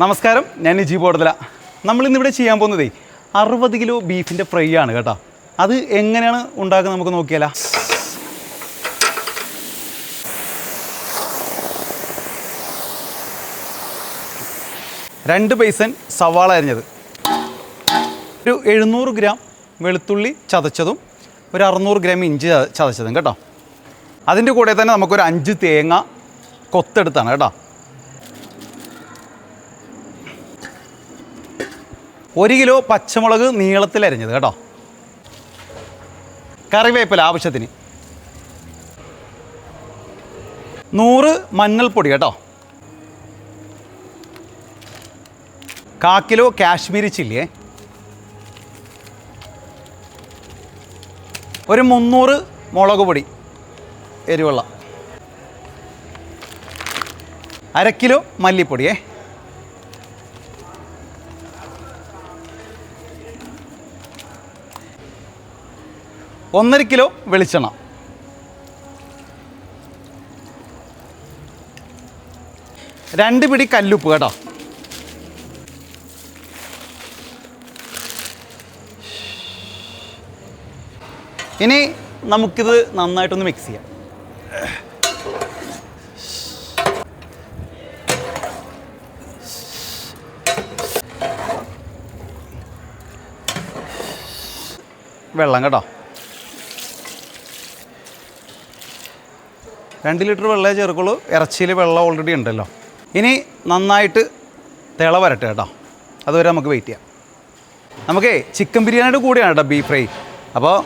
നമസ്കാരം, ഞാൻ നിജി ബോർഡല. നമ്മളിന്നിവിടെ ചെയ്യാൻ പോകുന്നതേ 60 കിലോ ബീഫിൻ്റെ ഫ്രൈ ആണ് കേട്ടോ. അത് എങ്ങനെയാണ് ഉണ്ടാക്കുന്നത് നമുക്ക് നോക്കിയാലോ. രണ്ട് പൈസൻ സവാള അരിഞ്ഞത്, ഒരു 700 ഗ്രാം വെളുത്തുള്ളി ചതച്ചതും, ഒരു 600 ഗ്രാം ഇഞ്ചി ചതച്ചതും കേട്ടോ. അതിൻ്റെ കൂടെ തന്നെ നമുക്കൊരു 5 തേങ്ങ കൊത്തെടുത്താണ് കേട്ടോ. 1 കിലോ പച്ചമുളക് നീളത്തിൽ അരിഞ്ഞത് കേട്ടോ. കറിവേപ്പില ആവശ്യത്തിന്, 100 മഞ്ഞൾപ്പൊടി കേട്ടോ, 1/4 കിലോ കാശ്മീരി ചില്ലിയെ, ഒരു 300 മുളക് പൊടി എരിവെള്ള, 1/2 കിലോ മല്ലിപ്പൊടിയേ, 1/2 കിലോ വെളിച്ചെണ്ണ, രണ്ട് പിടി കല്ലുപ്പ് കേട്ടോ. ഇനി നമുക്കിത് നന്നായിട്ടൊന്ന് മിക്സ് ചെയ്യാം. വെള്ളം കേട്ടോ, 2 ലിറ്റർ വെള്ളമേ ചേർക്കുള്ളൂ. ഇറച്ചിയിൽ വെള്ളം ഓൾറെഡി ഉണ്ടല്ലോ. ഇനി നന്നായിട്ട് തിള വരട്ടെ കേട്ടോ. അതുവരെ നമുക്ക് വെയിറ്റ് ചെയ്യാം. നമുക്കേ ചിക്കൻ ബിരിയാണിയുടെ കൂടെയാണ് കേട്ടോ ബീഫ് ഫ്രൈ. അപ്പോൾ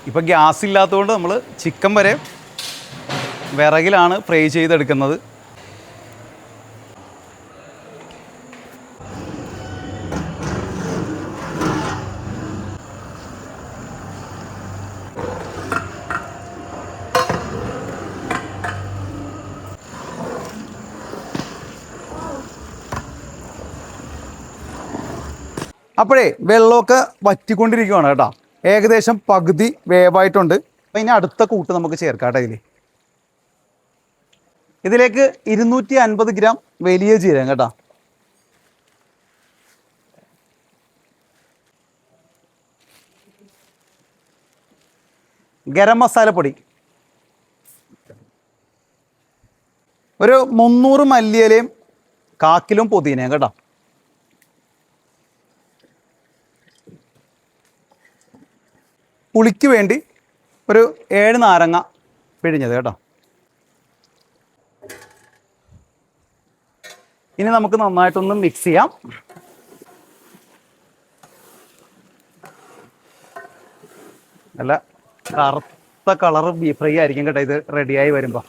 ഇപ്പോൾ ഗ്യാസ് ഇല്ലാത്തതുകൊണ്ട് നമ്മൾ ചിക്കൻ വരെ വിറകിലാണ് ഫ്രൈ ചെയ്തെടുക്കുന്നത്. അപ്പോഴേ വെള്ളമൊക്കെ വറ്റിക്കൊണ്ടിരിക്കുകയാണ് കേട്ടോ. ഏകദേശം പകുതി വേവായിട്ടുണ്ട്. അപ്പം ഇനി അടുത്ത കൂട്ട് നമുക്ക് ചേർക്കാം കേട്ടോ. ഇതിലേക്ക് 250 ഗ്രാം വലിയ ജീരകം കേട്ടോ, ഗരം മസാലപ്പൊടി, ഒരു 300 മല്ലിയിലയും 1/4 കിലോ പുതിനയും കേട്ടോ, പുളിക്ക് വേണ്ടി ഒരു 7 നാരങ്ങ പിഴിഞ്ഞത് കേട്ടോ. ഇനി നമുക്ക് നന്നായിട്ടൊന്ന് മിക്സ് ചെയ്യാം. നല്ല കറുത്ത കളർ ബീഫ് ഫ്രൈ ആയിരിക്കും കേട്ടോ ഇത് റെഡിയായി വരുമ്പോൾ.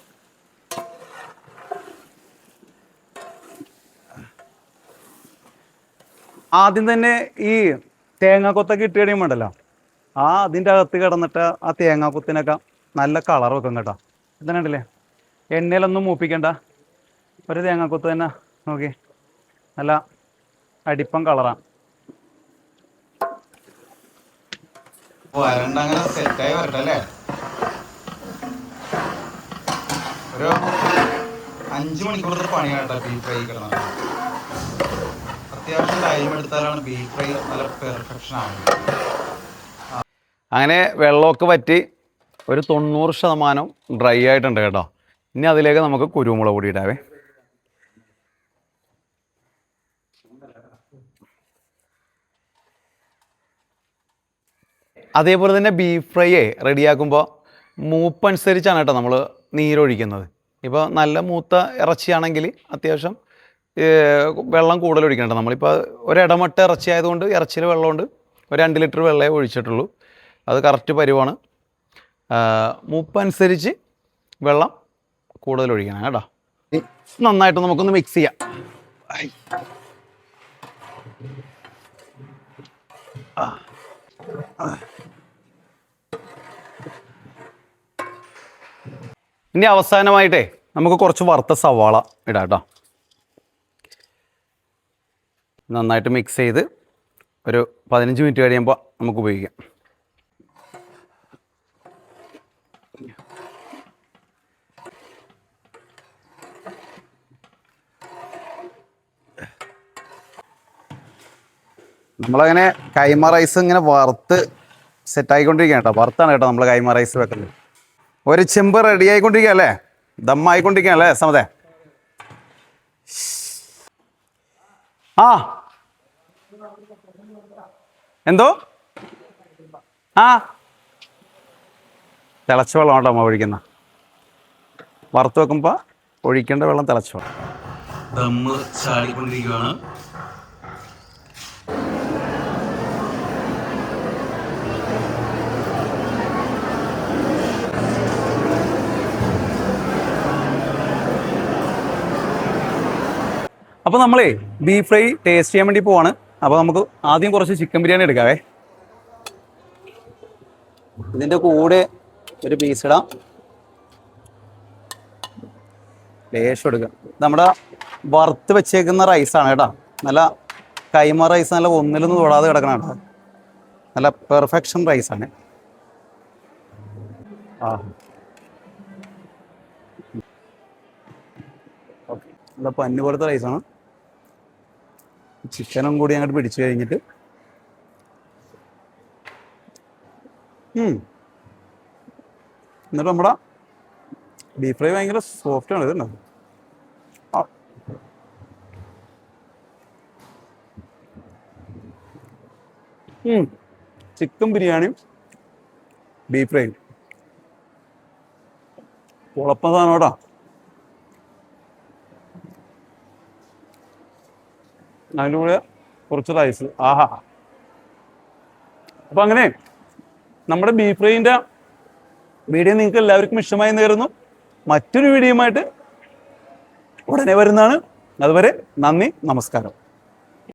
ആദ്യം തന്നെ ഈ തേങ്ങാക്കൊത്തൊക്കെ ഇട്ട് കഴിയുമ്പോണ്ടല്ലോ, അതിൻ്റെ അകത്ത് കിടന്നിട്ട് ആ തേങ്ങാക്കൊത്തിനൊക്കെ നല്ല കളർ വെക്കും കേട്ടോ. ഇതന്നെയുണ്ടല്ലേ, എണ്ണയിലൊന്നും മൂപ്പിക്കണ്ട, ഒരു തേങ്ങാക്കൊത്ത് തന്നെ നോക്കി നല്ല അടിപ്പം കളറാണ്. അങ്ങനെ സെറ്റായി വരട്ടെ അല്ലേ. ഒരു 5 മണിക്കൂർ പണിയാട്ടോ ബീഫ് ഫ്രൈ കിടന്നത്. അത്യാവശ്യം ടൈം എടുത്താലാണ് ബീഫ് ഫ്രൈ നല്ല പെർഫെക്ഷൻ ആവുന്നത്. അങ്ങനെ വെള്ളമൊക്കെ വറ്റി ഒരു 90% ഡ്രൈ ആയിട്ടുണ്ട് കേട്ടോ. ഇനി അതിലേക്ക് നമുക്ക് കുരുമുളക് പൊടി ഇടാവേ. അതേപോലെ തന്നെ ബീഫ് ഫ്രൈയെ റെഡിയാക്കുമ്പോൾ മൂപ്പനുസരിച്ചാണ് കേട്ടോ നമ്മൾ നീരൊഴിക്കുന്നത്. ഇപ്പോൾ നല്ല മൂത്ത ഇറച്ചിയാണെങ്കിൽ അത്യാവശ്യം വെള്ളം കൂടുതൽ ഒഴിക്കണ്ട. നമ്മളിപ്പോൾ ഒരിടമട്ട ഇറച്ചി ആയതുകൊണ്ട് ഇറച്ചിയിൽ വെള്ളമുണ്ട്, ഒരു 2 ലിറ്റർ വെള്ളമേ ഒഴിച്ചിട്ടുള്ളൂ. അത് കറക്റ്റ് പരുവാണ്. മൂപ്പനുസരിച്ച് വെള്ളം കൂടുതൽ ഒഴിക്കണം കേട്ടോ. നന്നായിട്ട് നമുക്കൊന്ന് മിക്സ് ചെയ്യാം. ഇനി അവസാനമായിട്ടേ നമുക്ക് കുറച്ച് വറുത്ത സവാള ഇടാം കേട്ടോ. നന്നായിട്ട് മിക്സ് ചെയ്ത് ഒരു 15 മിനിറ്റ് കഴിയുമ്പോൾ നമുക്ക് ഉപയോഗിക്കാം. നമ്മളങ്ങനെ കൈമ റൈസ് ഇങ്ങനെ വറുത്ത് സെറ്റായിക്കൊണ്ടിരിക്കുകയാണ് കേട്ടോ. വറുത്താണ് കേട്ടോ നമ്മൾ കൈമ റൈസ് വെക്കുന്നത്. ഒരു ചെമ്പ് റെഡി ആയിക്കൊണ്ടിരിക്കുക അല്ലേ, ദമ്മായിക്കൊണ്ടിരിക്കുകയല്ലേ സമതേ. ആ എന്തോ ആ തിളച്ച വെള്ളം കേട്ടോ അമ്മ ഒഴിക്കുന്ന. വറുത്ത് വെക്കുമ്പോൾ ഒഴിക്കേണ്ട വെള്ളം തിളച്ച വെള്ളം. ദമ്മ് ചാടിക്കൊണ്ടിരിക്കുകയാണ്. അപ്പോൾ നമ്മളേ ബീഫ് ഫ്രൈ ടേസ്റ്റ് ചെയ്യാൻ വേണ്ടി പോവാണ്. അപ്പോൾ നമുക്ക് ആദ്യം കുറച്ച് ചിക്കൻ ബിരിയാണി എടുക്കാവേ. ഇതിൻ്റെ കൂടെ ഒരു പീസ് ഇടാം, ലേശം എടുക്കാം. നമ്മുടെ വറുത്ത് വെച്ചേക്കുന്ന റൈസാണ് കേട്ടോ. നല്ല കൈമ റൈസ്, നല്ല ഒന്നിലൊന്നും തൊടാതെ കിടക്കണം കേട്ടോ. നല്ല പെർഫെക്ഷൻ റൈസാണ്. ആ ഓക്കെ, നല്ല പഞ്ഞു പോലത്തെ റൈസാണ്. ചിക്കനും കൂടി അങ്ങോട്ട് പിടിച്ചു കഴിഞ്ഞിട്ട് എന്നിട്ട് നമ്മുടെ ബീഫ് ഫ്രൈ ഭയങ്കര സോഫ്റ്റ് ആണ്. ഇതുണ്ടോ ചിക്കൻ ബിരിയാണിയും ബീഫ് ഫ്രൈയും കുഴപ്പം സാധനം കേട്ടോ. അതിൻ്റെ കൂടെ കുറച്ച് റൈസ്. ആഹാ. അപ്പം അങ്ങനെ നമ്മുടെ ബീഫ് ഫ്രൈൻ്റെ വീഡിയോ നിങ്ങൾക്ക് എല്ലാവർക്കും ഇഷ്ടമായി എന്ന് കരുതുന്നു. മറ്റൊരു വീഡിയോയുമായിട്ട് ഉടനെ വരുന്നതാണ്. അതുവരെ നന്ദി, നമസ്കാരം.